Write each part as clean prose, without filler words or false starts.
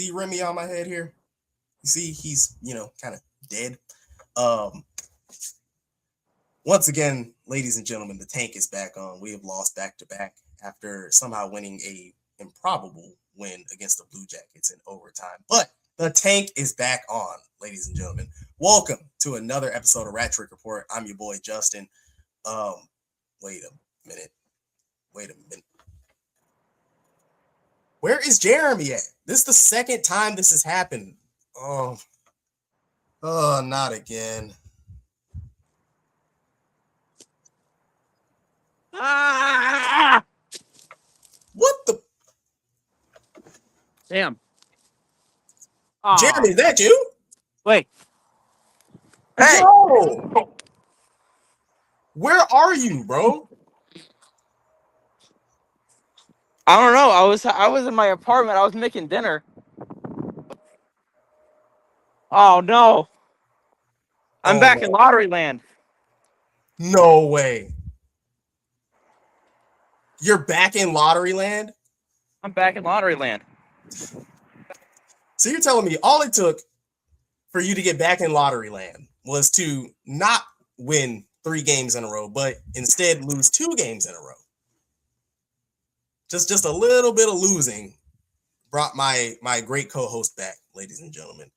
see Remy on my head here? You see he's, kind of dead. Um, Once again, ladies and gentlemen, the tank is back on. We have lost back to back after somehow winning a improbable win against the Blue Jackets in overtime. But the tank is back on, ladies and gentlemen. Welcome to another episode of Rat Trick Report. I'm your boy Justin. Wait a minute. Where is Jeremy at? This is the second time this has happened. Oh, not again. Ah! What the? Damn. Jeremy, is that you? Wait. Hey! No! Where are you, bro? I don't know. I was in my apartment. I was making dinner. Oh no. I'm back in lottery land. No way. You're back in lottery land? I'm back in lottery land. So you're telling me all it took for you to get back in lottery land was to not win 3 games in a row, but instead lose 2 games in a row. Just a little bit of losing brought my great co-host back, ladies and gentlemen.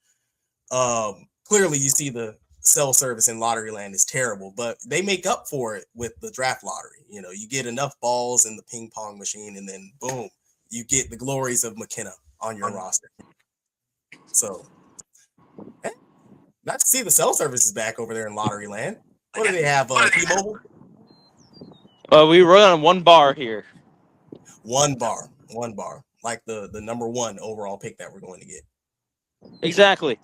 Clearly you see the cell service in lottery land is terrible, but they make up for it with the draft lottery. You get enough balls in the ping pong machine, and then boom, you get the glories of McKenna on your roster. So, not to see the cell service is back over there in lottery land. What do they have? T-Mobile? We run on one bar here. One bar, like the number 1 overall pick that we're going to get. Exactly.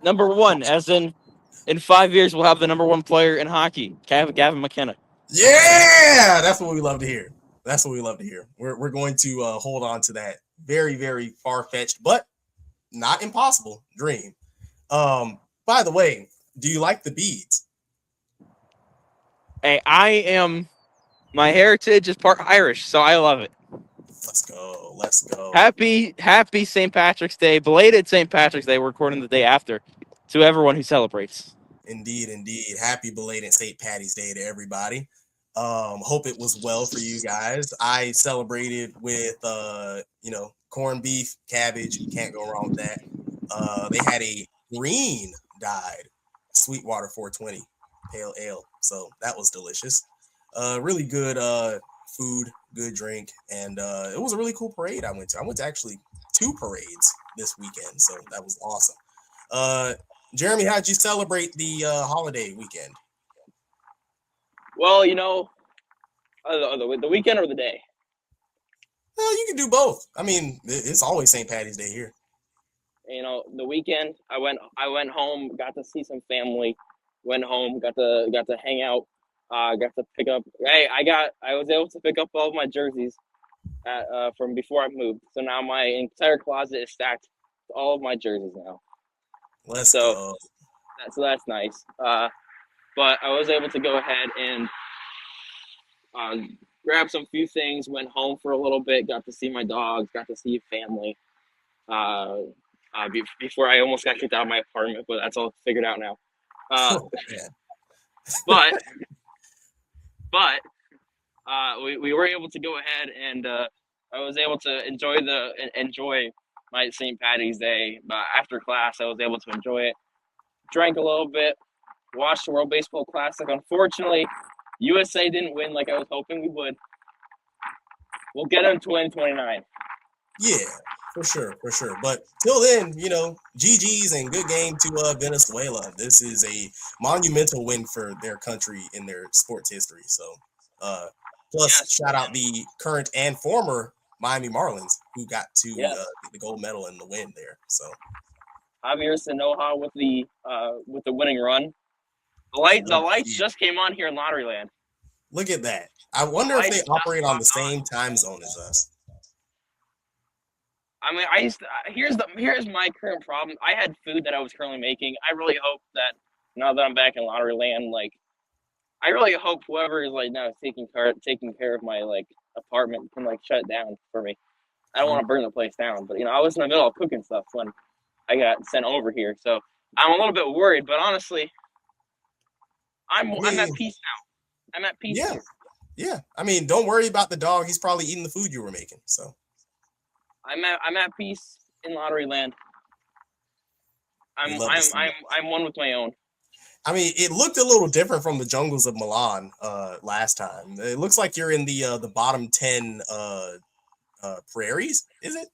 Number 1, as in 5 years we'll have the number 1 player in hockey, Gavin McKenna. Yeah, that's what we love to hear. We're going to hold on to that very, very far-fetched, but not impossible dream. By the way, do you like the beads? Hey, my heritage is part Irish, so I love it. Let's go. Happy St. Patrick's Day, belated St. Patrick's Day. We're recording the day after, to everyone who celebrates. Indeed. Happy belated St. Patty's Day to everybody. Hope it was well for you guys. I celebrated with corned beef, cabbage. Can't go wrong with that. They had a green dyed Sweetwater 420 pale ale, so that was delicious. Really good food, good drink, and it was a really cool parade I went to. I went to actually 2 parades this weekend, so that was awesome. Jeremy, how'd you celebrate the holiday weekend? Well, the weekend or the day? You can do both. I mean, it's always St. Patty's Day here. The weekend, I went home, got to see some family, went home, got to hang out, got to pick up. Hey, I was able to pick up all of my jerseys from before I moved. So now my entire closet is stacked with all of my jerseys now. Let's go. So that's nice. But I was able to go ahead and grab some few things, went home for a little bit, got to see my dogs, got to see family. Before I almost got kicked out of my apartment, but that's all figured out now. But we were able to go ahead and I was able to enjoy my St. Patty's Day. After class, I was able to enjoy it. Drank a little bit, watched the World Baseball Classic. Unfortunately, USA didn't win like I was hoping we would. We'll get them 2029. Yeah, for sure. But till then, GG's and good game to Venezuela. This is a monumental win for their country in their sports history. So, shout out the current and former Miami Marlins who got to get the gold medal in the win there. So, Javier Sanoja with the winning run. The lights just came on here in Lotteryland. Look at that. I wonder if they operate on the same time zone as us. I mean, here's my current problem. I had food that I was currently making. I really hope that now that I'm back in Lotteryland, I really hope whoever is now taking care of my apartment can shut it down for me. I don't want to burn the place down. But I was in the middle of cooking stuff when I got sent over here, so I'm a little bit worried. But honestly, I I'm at mean, peace now. I'm at peace yeah, here. yeah. I mean, don't worry about the dog. He's probably eating the food you were making. So I'm at peace in lottery land. we love to see it. I'm one with my own. I mean, it looked a little different from the jungles of Milan last time. It looks like you're in the bottom 10 prairies, is it?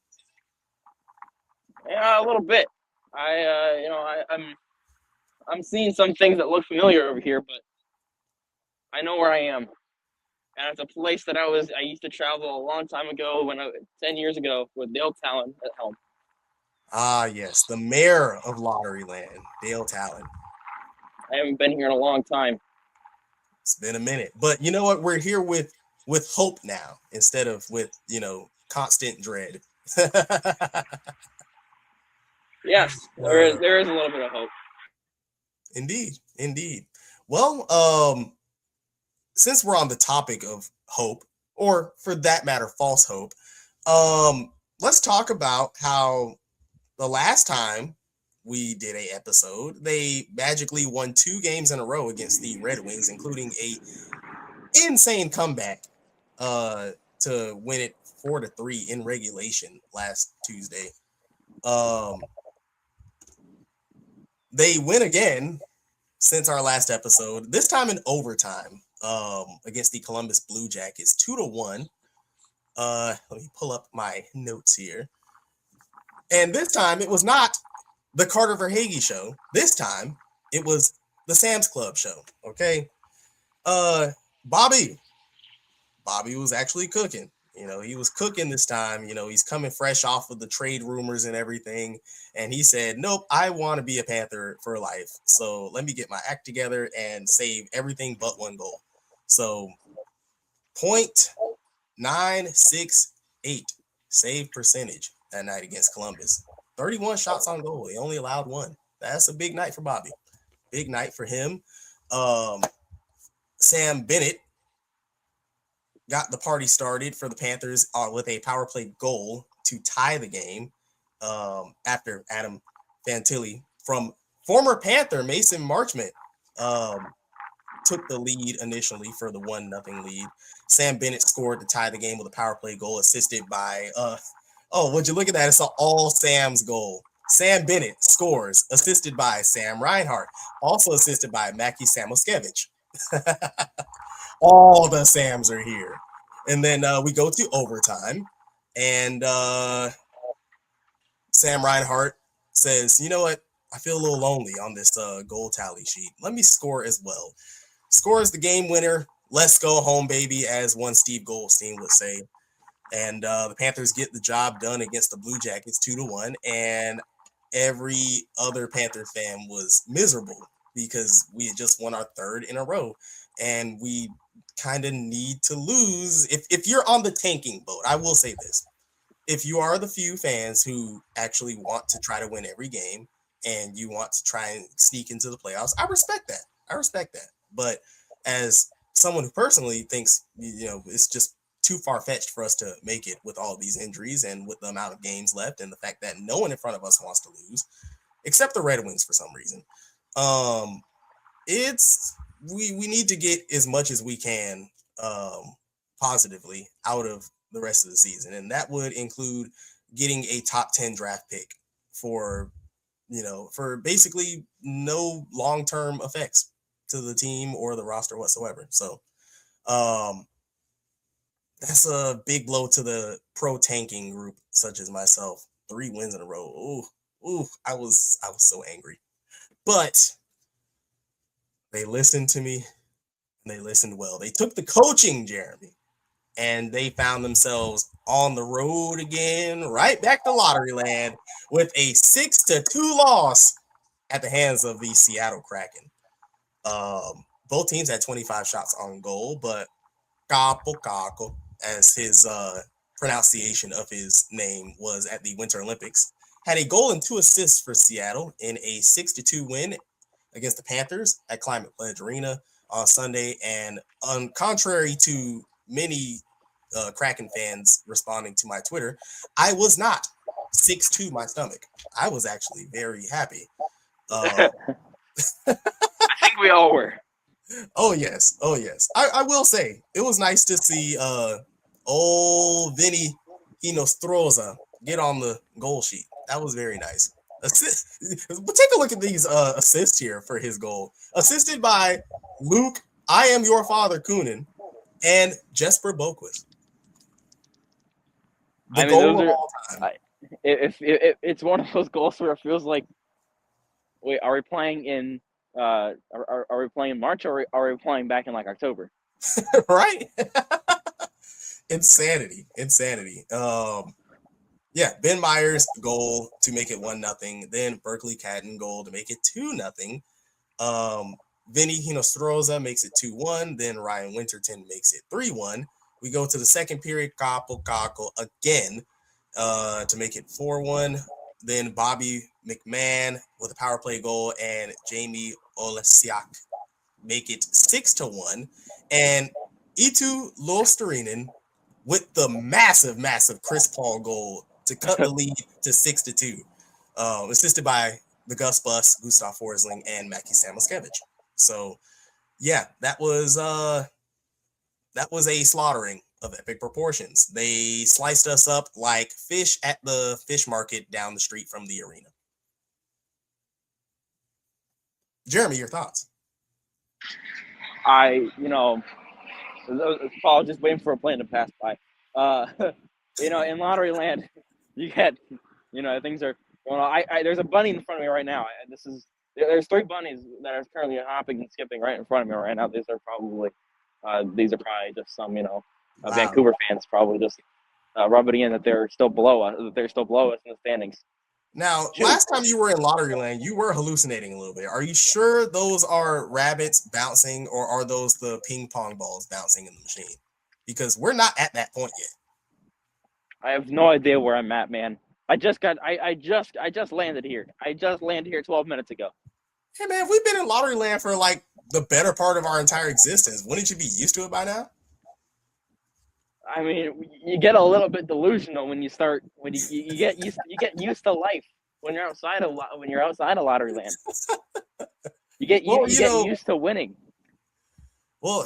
Yeah, a little bit. I'm seeing some things that look familiar over here, but I know where I am, and it's a place that I used to travel a long time ago 10 years ago with Dale Talon at helm. Ah, yes, the mayor of Lotteryland, Dale Talon. I haven't been here in a long time. It's been a minute, but you know what? We're here with hope now instead of with constant dread. Yes, uh, there is a little bit of hope. indeed, indeed. Well, since we're on the topic of hope, or for that matter, false hope, let's talk about how the last time we did a episode, they magically won 2 games in a row against the Red Wings, including a insane comeback uh, to win it 4-3 in regulation last Tuesday. Um, they win again since our last episode. This time in overtime against the Columbus Blue Jackets, 2-1. Let me pull up my notes here. And this time it was not the Carter Verhage show. This time it was the Sam's Club show. Okay. Uh, Bobby was actually cooking. He was cooking this time. He's coming fresh off of the trade rumors and everything. And he said, nope, I want to be a Panther for life. So let me get my act together and save everything but 1 goal. So 0.968 save percentage that night against Columbus. 31 shots on goal. They only allowed 1. That's a big night for Bobby. Big night for him. Sam Bennett got the party started for the Panthers with a power play goal to tie the game after Adam Fantilli from former Panther Mason Marchment took the lead initially for the 1-0 lead. Sam Bennett scored to tie the game with a power play goal assisted by would you look at that? It's an all Sam's goal. Sam Bennett scores, assisted by Sam Reinhart, also assisted by Mackie Samoskevich. All the Sams are here. And then we go to overtime, and Sam Reinhart says, you know what? I feel a little lonely on this goal tally sheet. Let me score as well. Scores the game winner. Let's go home, baby, as one Steve Goldstein would say. And the Panthers get the job done against the Blue Jackets 2-1. And every other Panther fan was miserable because we had just won our 3rd in a row. And we kind of need to lose. If you're on the tanking boat, I will say this. If you are the few fans who actually want to try to win every game and you want to try and sneak into the playoffs, I respect that. But as someone who personally thinks, it's just too far-fetched for us to make it with all these injuries and with the amount of games left and the fact that no one in front of us wants to lose, except the Red Wings for some reason. We need to get as much as we can positively out of the rest of the season, and that would include getting a top 10 draft pick for basically no long-term effects to the team or the roster whatsoever. So that's a big blow to the pro tanking group such as myself. 3 wins in a row. Ooh, I was so angry. But they listened to me, and they listened well. They took the coaching, Jeremy, and they found themselves on the road again, right back to Lotteryland with a 6-2 loss at the hands of the Seattle Kraken. Both teams had 25 shots on goal, but Kako, as his pronunciation of his name was at the Winter Olympics, had a goal and 2 assists for Seattle in a 6-2 win against the Panthers at Climate Pledge Arena on Sunday. And contrary to many Kraken fans responding to my Twitter, I was not 6'2" my stomach. I was actually very happy. I Um, think we all were. oh yes, oh yes. I will say it was nice to see old Vinny Hinostroza get on the goal sheet. That was very nice. But take a look at these assists here for his goal. Assisted by Luke, I am your father, Coonan, and Jesper Boquist. The I mean, goal those of are. all time. If it's one of those goals where it feels like, wait, are we playing in? Are we playing in March, or are we playing back in like October? Right? Insanity. Insanity. Yeah, Ben Myers goal to make it 1-0. Then Berkeley Catton goal to make it 2-0. Um, Vinny Hinostroza makes it 2-1. Then Ryan Winterton makes it 3-1. We go to the second period, Capo Caco again to make it 4-1. Then Bobby McMahon with a power play goal and Jamie Olesiak make it 6-1. And Itu Luostarinen with the massive Chris Paul goal to cut the lead to 6-2, assisted by the Gus Bus, Gustav Forsling, and Mackie Samoskevich. So, yeah, that was a slaughtering of epic proportions. They sliced us up like fish at the fish market down the street from the arena. Jeremy, your thoughts? Paul just waiting for a plane to pass by. In lottery land, you get, things are going on. There's a bunny in front of me right now. There's three bunnies that are currently hopping and skipping right in front of me right now. These are probably just some, Wow. Vancouver fans probably just rubbing in that they're still below us, in the standings. Now, Shoot. last time you were in Lottery Land, you were hallucinating a little bit. Are you sure those are rabbits bouncing, or are those the ping pong balls bouncing in the machine? Because we're not at that point yet. I have no idea where I'm at, man. I just landed here. I just landed here 12 minutes ago. Hey, man, we've been in Lottery Land for like the better part of our entire existence. Wouldn't you be used to it by now? I mean, you get a little bit delusional when you get used to life when you're outside of Lottery Land. You get used to winning. Well,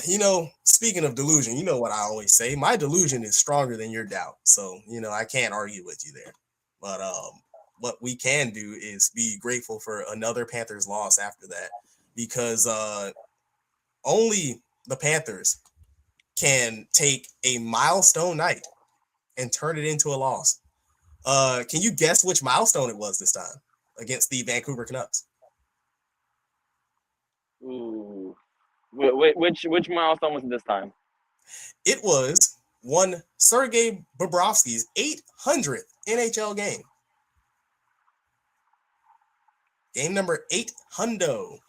speaking of delusion, you know what I always say. My delusion is stronger than your doubt. So, I can't argue with you there. But what we can do is be grateful for another Panthers loss after that, because only the Panthers can take a milestone night and turn it into a loss. Can you guess which milestone it was this time against the Vancouver Canucks? Ooh. Which milestone was it this time? It was one Sergei Bobrovsky's 800th NHL game. Game number 800.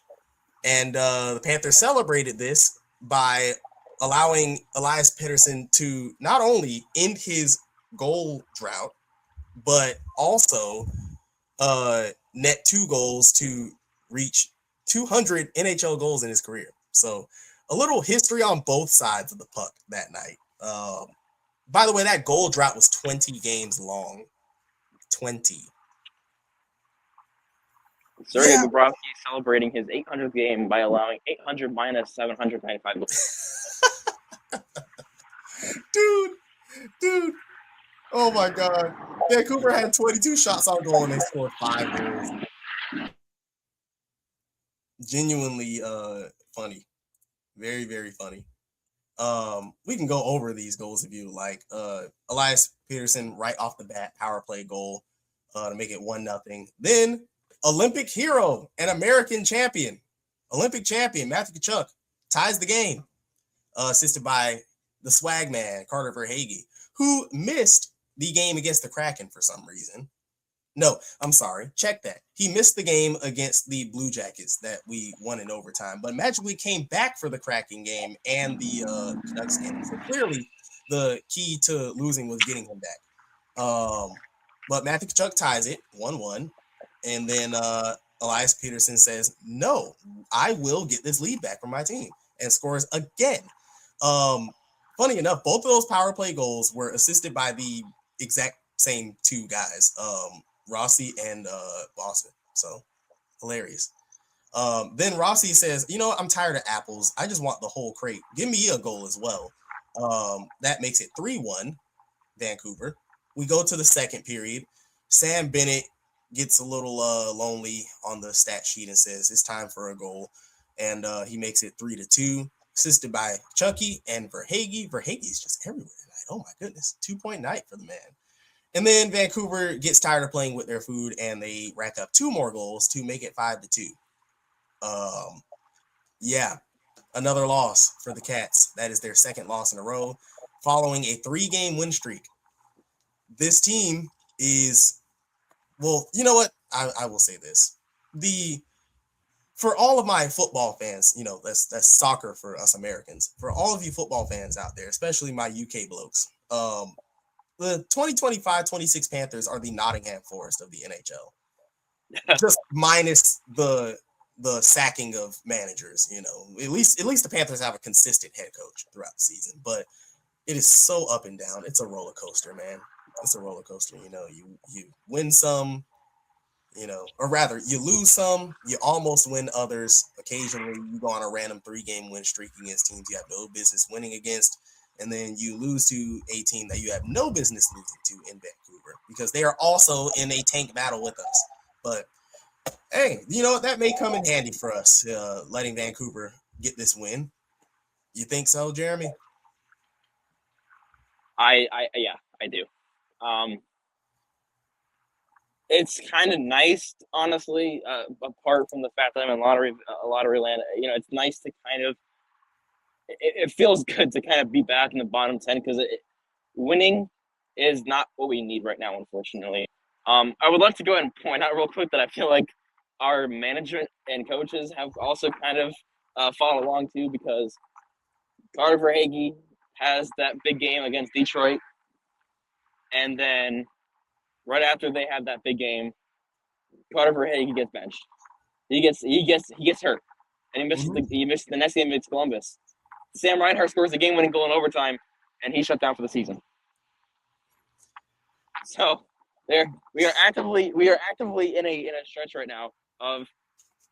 And the Panthers celebrated this by allowing Elias Pettersson to not only end his goal drought, but also net 2 goals to reach 200 NHL goals in his career. So a little history on both sides of the puck that night. By the way, that goal drought was 20 games long. 20. Sergei Bobrovsky celebrating his 800th game by allowing 800 minus 795 goals. Dude. Oh my God. Vancouver had 22 shots on goal and they scored 5 goals. Genuinely funny. Very, very funny. We can go over these goals if you like. Elias Pettersson right off the bat, power play goal to make it 1-0. Then Olympic hero and American champion, Olympic champion Matthew Tkachuk ties the game, assisted by the swag man Carter Verhaeghe, who missed the game against the Kraken for some reason. No, I'm sorry. Check that. He missed the game against the Blue Jackets that we won in overtime, but magically came back for the Kraken game and the Canucks game. So clearly, the key to losing was getting him back. But Matthew Tkachuk ties it 1-1, and then Elias Pettersson says, "No, I will get this lead back from my team," and scores again. funny enough, both of those power play goals were assisted by the exact same two guys, Rossi and Boston. So hilarious. Then Rossi says, I'm tired of apples. I just want the whole crate. Give me a goal as well. That makes it 3-1 Vancouver. We go to the second period. Sam Bennett gets a little lonely on the stat sheet and says it's time for a goal. And he makes it 3-2, assisted by Chucky and Verhage. Verhage is just everywhere tonight. Oh my goodness. 2-point night for the man. And then Vancouver gets tired of playing with their food and they rack up 2 more goals to make it 5-2. Yeah, another loss for the Cats. That is their second loss in a row, following a 3-game win streak. This team is, well, you know what? I will say this. For all of my football fans, that's soccer for us Americans. For all of you football fans out there, especially my UK blokes, the 2025-26 Panthers are the Nottingham Forest of the NHL. Just minus the sacking of managers, At least the Panthers have a consistent head coach throughout the season, but it is so up and down. It's a roller coaster, man. It's a roller coaster. You win some, or rather, you lose some, you almost win others. Occasionally, you go on a random 3-game win streak against teams you have no business winning against, and then you lose to a team that you have no business losing to in Vancouver because they are also in a tank battle with us. But hey, that may come in handy for us, letting Vancouver get this win. You think so, Jeremy? Yeah, I do. It's kind of nice, honestly. Apart from the fact that I'm in lottery land, it's nice to kind of. It feels good to kind of be back in the bottom 10 because winning is not what we need right now, unfortunately. I would like to go ahead and point out real quick that I feel like our management and coaches have also kind of followed along too because Carter Verhage has that big game against Detroit, and then right after they have that big game, Carter Verhage gets benched. He gets hurt, and he misses the next game against Columbus. Sam Reinhart scores the game-winning goal in overtime, and he's shut down for the season. So we are actively in a stretch right now of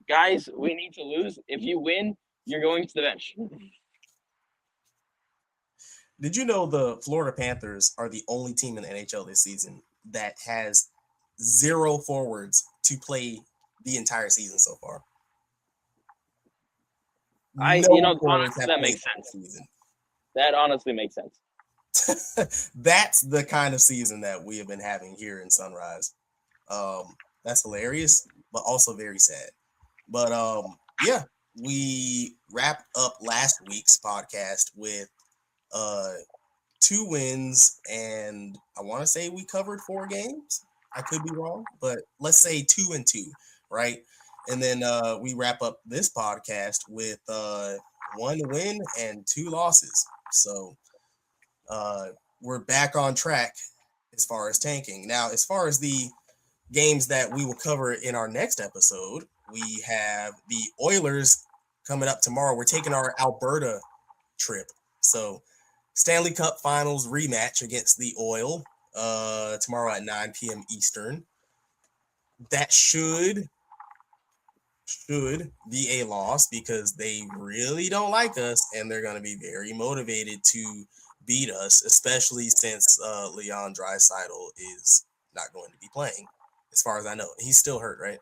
guys we need to lose. If you win, you're going to the bench. Did you know the Florida Panthers are the only team in the NHL this season that has 0 forwards to play the entire season so far? Honestly, that makes sense. That honestly makes sense. That's the kind of season that we have been having here in Sunrise. That's hilarious, but also very sad. But yeah, we wrapped up last week's podcast with 2 wins, and I want to say we covered 4 games. I could be wrong, but let's say 2-2, right? And then we wrap up this podcast with 1 win and 2 losses. So we're back on track as far as tanking. Now, as far as the games that we will cover in our next episode, we have the Oilers coming up tomorrow. We're taking our Alberta trip. So Stanley Cup Finals rematch against the Oil tomorrow at 9 p.m. Eastern. That should be a loss because they really don't like us and they're going to be very motivated to beat us, especially since Leon Draisaitl is not going to be playing, as far as I know. He's still hurt, right?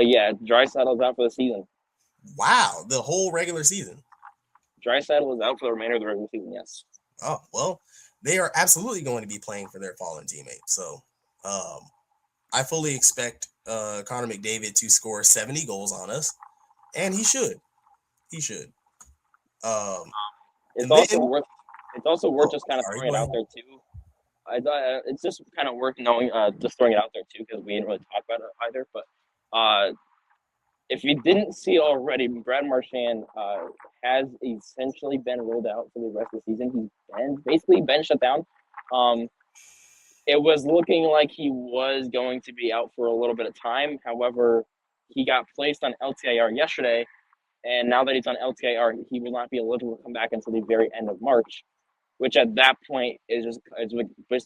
Yeah, Draisaitl's out for the season. Wow, the whole regular season. Draisaitl is out for the remainder of the regular season, yes. Oh, well, they are absolutely going to be playing for their fallen teammate. So I fully expect Connor McDavid to score 70 goals on us, and he should. He should. It's also worth just kind of throwing it out there too. It's just kind of worth knowing, just throwing it out there too, because we didn't really talk about it either. But if you didn't see it already, Brad Marchand has essentially been ruled out for the rest of the season. He's basically been shut down. It was looking like he was going to be out for a little bit of time. However, he got placed on LTIR yesterday, And now that he's on LTIR, he will not be eligible to come back until the very end of March, which at that point is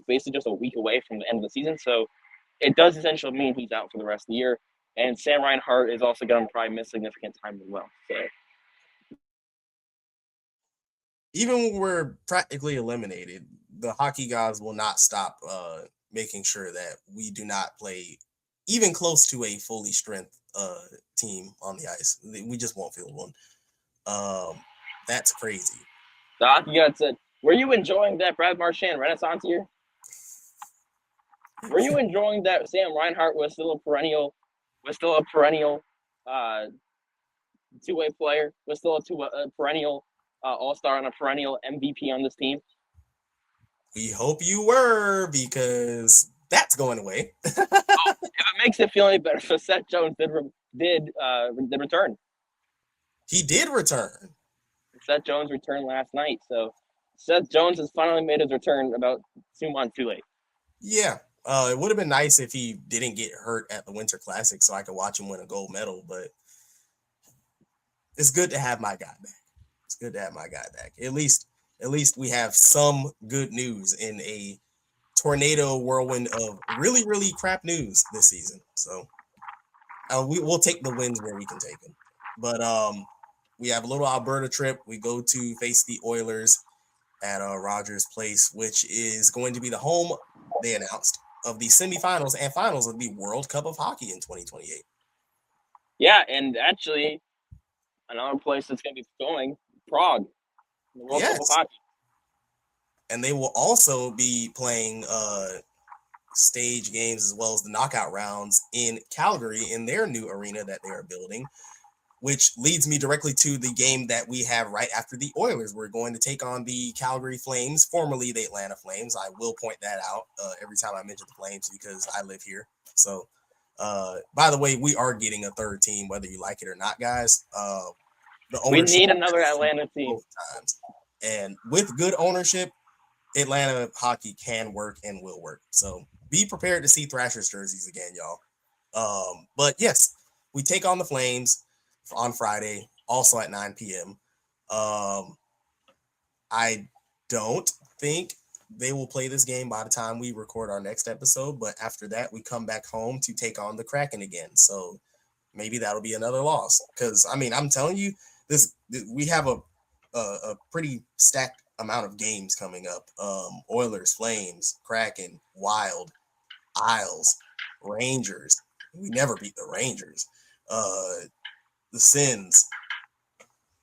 basically just a week away from the end of the season. So it does essentially mean he's out for the rest of the year. And Sam Reinhart is also going to probably miss significant time as well. So even when we're practically eliminated, the hockey gods will not stop making sure that we do not play even close to a fully strength team on the ice. We just won't field one. That's crazy. the hockey gods said, "Were you enjoying that Brad Marchand Renaissance year? Were you enjoying that Sam Reinhart was still a perennial two-way player, was still a perennial all-star and a perennial MVP on this team?" We hope you were, because that's going away. If it makes it feel any better, so Seth Jones did return. He did return. Seth Jones returned last night, so Seth Jones has finally made his return about 2 months too late. Yeah. It would have been nice if he didn't get hurt at the Winter Classic so I could watch him win a gold medal, but it's good to have my guy back. It's good to have my guy back. At least we have some good news in a tornado whirlwind of really, really crap news this season. So we'll take the wins where we can take them. But we have a little Alberta trip. We go to face the Oilers at Rogers Place, which is going to be the home, they announced, of the semifinals and finals of the World Cup of Hockey in 2028. Yeah, and actually, another place that's going to be going, Prague, the World Cup of Hockey. And they will also be playing stage games as well as the knockout rounds in Calgary in their new arena that they are building, which leads me directly to the game that we have right after the Oilers. We're going to take on the Calgary Flames, formerly the Atlanta Flames. I will point that out every time I mention the Flames because I live here. So, by the way, we are getting a third team, whether you like it or not, guys. We need another Atlanta team. Times. And with good ownership, Atlanta hockey can work and will work. So be prepared to see Thrashers jerseys again, y'all. But yes, we take on the Flames on Friday, also at 9 p.m. I don't think they will play this game by the time we record our next episode, but after that, we come back home to take on the Kraken again. So maybe that'll be another loss. Because, I mean, I'm telling you, we have a pretty stacked amount of games coming up. Oilers, Flames, Kraken, Wild, Isles, Rangers. We never beat the Rangers. The Sins,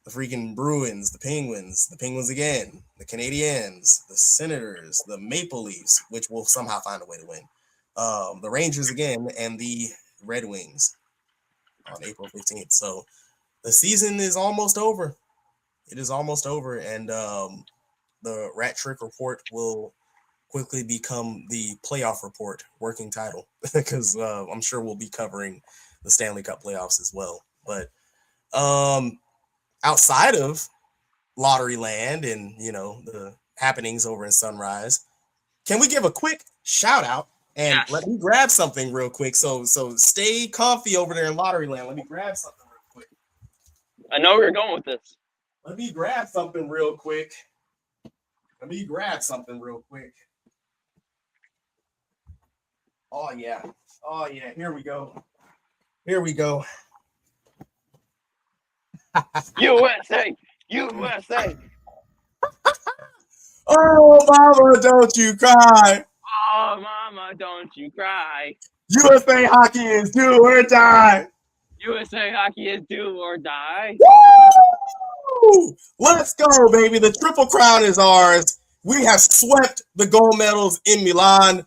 the freaking Bruins, the Penguins again, the Canadiens, the Senators, the Maple Leafs, which will somehow find a way to win. The Rangers again, and the Red Wings on April 15th. So the season is almost over. It is almost over, and the Rat Trick Report will quickly become the playoff report working title because I'm sure we'll be covering the Stanley Cup playoffs as well. But outside of lottery land and, the happenings over in Sunrise, can we give a quick shout out and let me grab something real quick? So stay comfy over there in lottery land. Let me grab something real quick. I know where you're going with this. Let me grab something real quick. Oh, yeah. Here we go. USA. Oh, mama, don't you cry. Oh, mama, don't you cry. USA hockey is do or die. USA hockey is do or die. Woo! Let's go, baby. The Triple Crown is ours. We have swept the gold medals in Milan.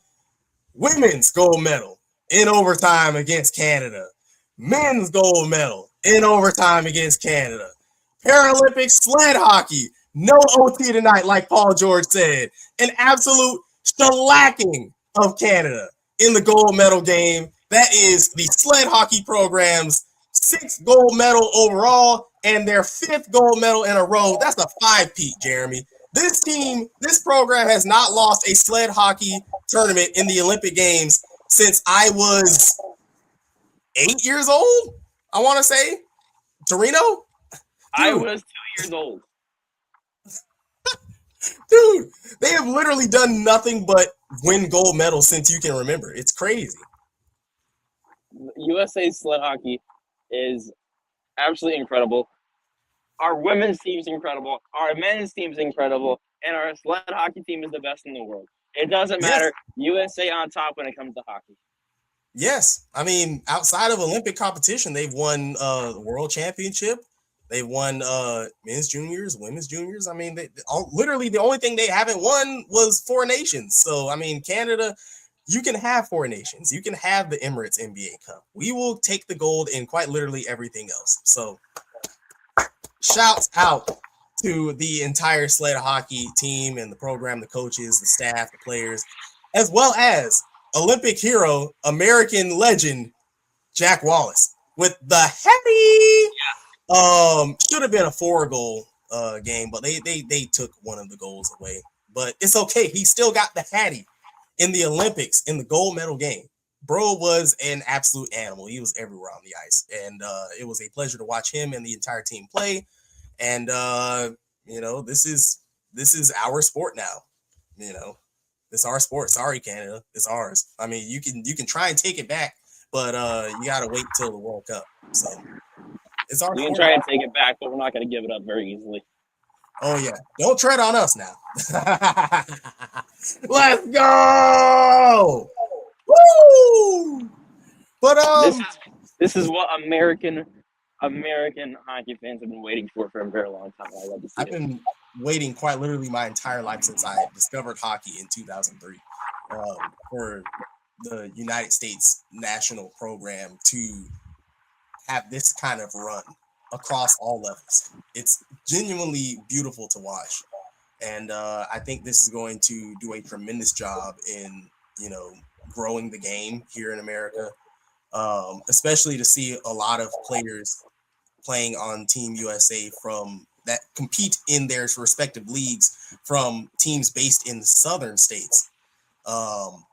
Women's gold medal in overtime against Canada. Men's gold medal in overtime against Canada. Paralympic sled hockey. No OT tonight, like Paul George said. An absolute shellacking of Canada in the gold medal game. That is the sled hockey program's 6th gold medal overall and their 5th gold medal in a row. That's a 5-peat, Jeremy. This program has not lost a sled hockey tournament in the Olympic Games since I was 8 years old, I want to say. Torino? I Dude, was 2 years old. dude, they have literally done nothing but win gold medals since you can remember. It's crazy. USA sled hockey is absolutely incredible. Our women's team's incredible. Our men's team's incredible. And our sled hockey team is the best in the world. It doesn't Yes, matter. USA on top when it comes to hockey. yes. I mean, outside of Olympic competition, they've won the world championship. They've won men's juniors, women's juniors. I mean, literally the only thing they haven't won was Four Nations. So, I mean, Canada, you can have Four Nations. You can have the Emirates NBA Cup. We will take the gold in quite literally everything else. So, shouts out to the entire sled hockey team and the program, the coaches, the staff, the players, as well as Olympic hero, American legend, Jack Wallace with the Hattie. Should have been a 4-goal game, but they took one of the goals away. But it's okay. He still got the Hattie in the Olympics in the gold medal game. Bro was an absolute animal. He was everywhere on the ice, and it was a pleasure to watch him and the entire team play. And this is our sport now. You know, it's our sport. Sorry, Canada, it's ours. I mean, you can try and take it back, but you gotta wait till the World Cup. So it's our You can sport. try and take it back, but we're not going to give it up very easily. Oh yeah, don't tread on us now. Let's go! Woo! But This is what American hockey fans have been waiting for a very long time. I love to see I've it. been waiting quite literally my entire life since I discovered hockey in 2003 for the United States national program to have this kind of run across all levels. It's genuinely beautiful to watch. And I think this is going to do a tremendous job in, growing the game here in America, especially to see a lot of players playing on Team USA from that compete in their respective leagues from teams based in the southern states. Um,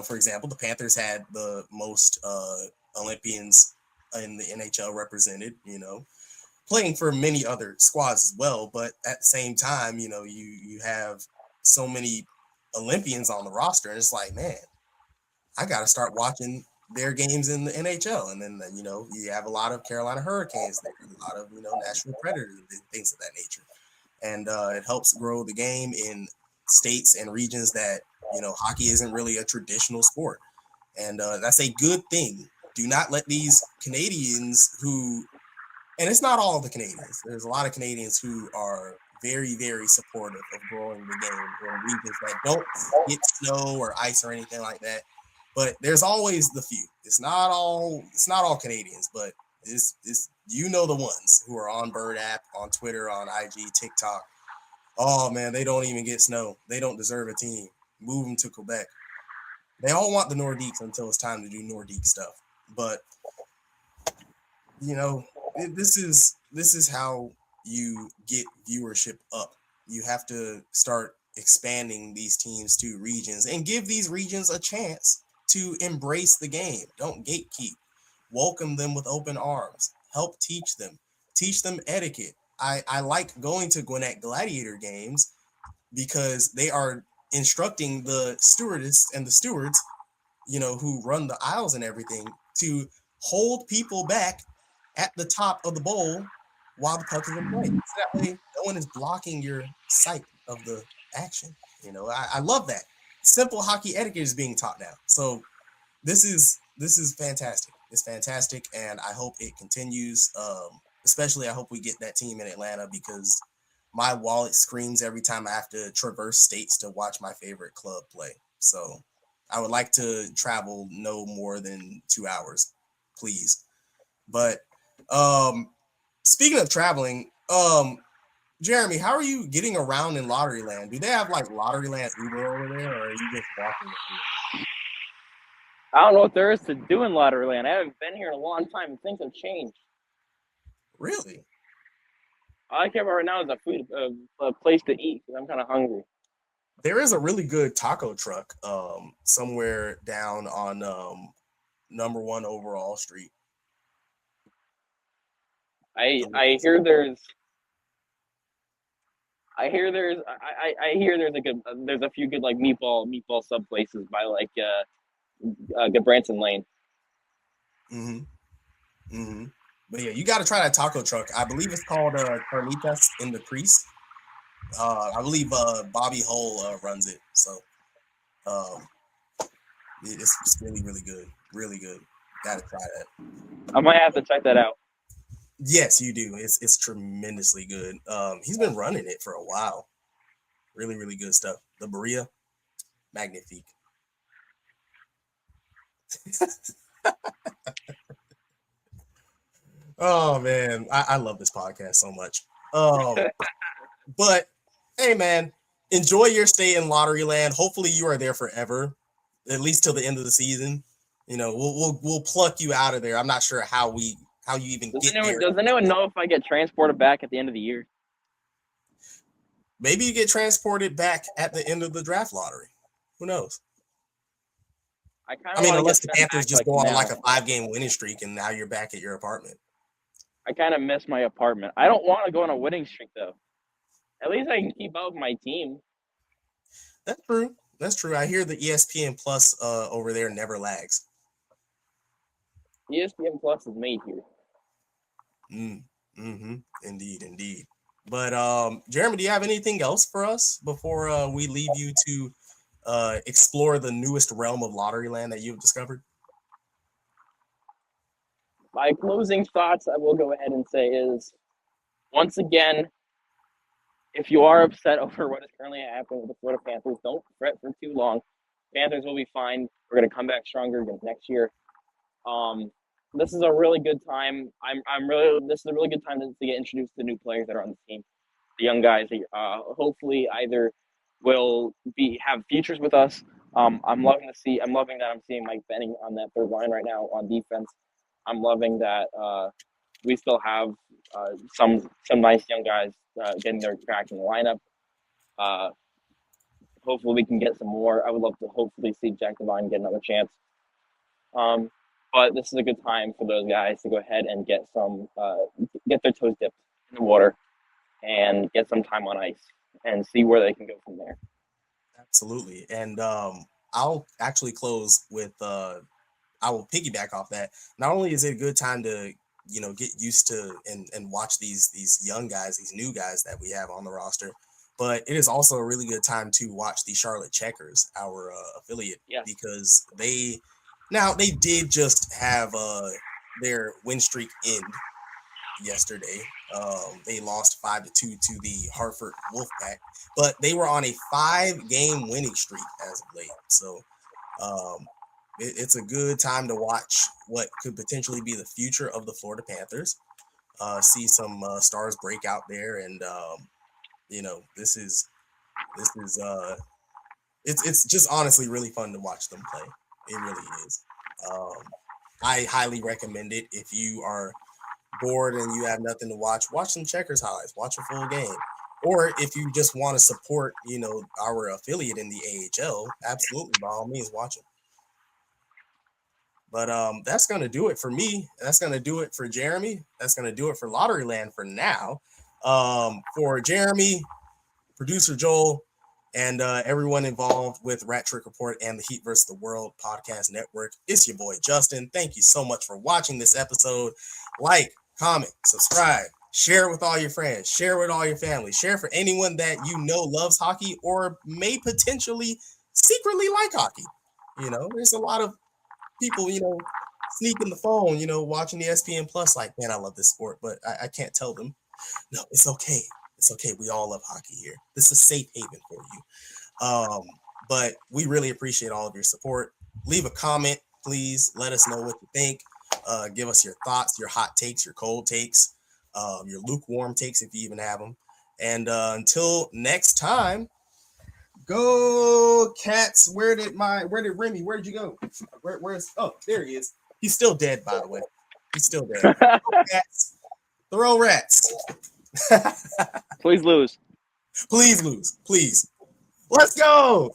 for example, the Panthers had the most Olympians in the NHL represented, playing for many other squads as well. But at the same time, you have so many Olympians on the roster, and it's like, man, I got to start watching their games in the NHL. And then, you have a lot of Carolina Hurricanes there, a lot of, Nashville Predators and things of that nature. And it helps grow the game in states and regions that, hockey isn't really a traditional sport. And that's a good thing. Do not let these Canadians and it's not all the Canadians. There's a lot of Canadians who are very, very supportive of growing the game in regions that don't get snow or ice or anything like that. But there's always the few. It's not all Canadians, but it's the ones who are on Bird app, on Twitter, on IG, TikTok. Oh man, they don't even get snow. They don't deserve a team. Move them to Quebec. They all want the Nordiques until it's time to do Nordique stuff. But this is how you get viewership up. You have to start expanding these teams to regions and give these regions a chance to embrace the game. Don't gatekeep. Welcome them with open arms. Help teach them etiquette. I like going to Gwinnett Gladiator games because they are instructing the stewardess and the stewards, who run the aisles and everything, to hold people back at the top of the bowl while the puck is in play. So that way, no one is blocking your sight of the action. I love that. Simple hockey etiquette is being taught now. So this is fantastic. It's fantastic, and I hope it continues. Especially, I hope we get that team in Atlanta because my wallet screams every time I have to traverse states to watch my favorite club play. So I would like to travel no more than 2 hours, please. But speaking of traveling, Jeremy, how are you getting around in Lotteryland? Do they have like Lotteryland Uber over there, or are you just walking? I don't know what there is to do in Lotteryland. I haven't been here in a long time, and things have changed. Really? All I care about right now is a place to eat because I'm kind of hungry. There is a really good taco truck somewhere down on number 1 Overall Street. I hear there's I hear there's a few good like meatball sub places by like good Branson Lane. Mm-hmm. Mm-hmm. But yeah, you got to try that taco truck. I believe it's called Carnitas in the Crease. I believe Bobby Hull runs it. So um, it's really, really good. Really good. Got to try that. I might have to check that out. Yes, you do. It's tremendously good. He's been running it for a while. Really, really good stuff. The Berea, magnifique. Oh man, I love this podcast so much. But hey man, enjoy your stay in Lottery Land. Hopefully you are there forever, at least till the end of the season. You know, we'll pluck you out of there. I'm not sure how you even get there. Does anyone know if I get transported back at the end of the year? Maybe you get transported back at the end of the draft lottery. Who knows? I mean, unless the Panthers just go on like a 5-game winning streak and now you're back at your apartment. I kind of miss my apartment. I don't want to go on a winning streak though. At least I can keep up with my team. That's true. That's true. I hear the ESPN Plus over there never lags. ESPN Plus is made here. Mm-hmm. Indeed. But Jeremy, do you have anything else for us before we leave you to explore the newest realm of Lottery Land that you've discovered? My closing thoughts, I will go ahead and say, is once again, if you are upset over what is currently happening with the Florida Panthers, don't fret for too long. Panthers will be fine. We're going to come back stronger next year. This is a really good time. This is a really good time to get introduced to new players that are on the team. The young guys, hopefully, either will have futures with us. I'm loving that I'm seeing Mike Benning on that third line right now on defense. I'm loving that we still have some nice young guys getting their crack in the lineup. Hopefully we can get some more. I would love to hopefully see Jack Devine get another chance. But this is a good time for those guys to go ahead and get their toes dipped in the water and get some time on ice and see where they can go from there. Absolutely. And I'll actually close with I will piggyback off that. Not only is it a good time to, get used to and watch these young guys, these new guys that we have on the roster, but it is also a really good time to watch the Charlotte Checkers, our affiliate, because they did just have their win streak end yesterday. They lost 5-2 to the Hartford Wolfpack, but they were on a 5-game winning streak as of late. So it's a good time to watch what could potentially be the future of the Florida Panthers. See some stars break out there, and this is it's just honestly really fun to watch them play. It really is. I highly recommend it if you are bored and you have nothing to watch some Checkers highlights, watch a full game. Or if you just want to support, our affiliate in the AHL, absolutely, by all means, watch them. But that's going to do it for me. That's going to do it for Jeremy. That's going to do it for Lottery Land for now. For Jeremy, producer Joel, and everyone involved with Rat Trick Report and the Heat vs. the World podcast network, it's your boy Justin. Thank you so much for watching this episode. Like, comment, subscribe, share with all your friends, share with all your family, share for anyone that loves hockey or may potentially secretly like hockey. There's a lot of people, sneaking the phone, watching the ESPN Plus, like, man, I love this sport, but I can't tell them. No, it's okay. It's okay. We all love hockey here. This is a safe haven for you. But we really appreciate all of your support. Leave a comment, please. Let us know what you think. Give us your thoughts, your hot takes, your cold takes, your lukewarm takes, if you even have them. And until next time, go Cats. Where did Remy? Where did you go? Oh, there he is. He's still dead, by the way. He's still dead. Cats. Throw Rats. Please lose. Please lose. Please. Let's go.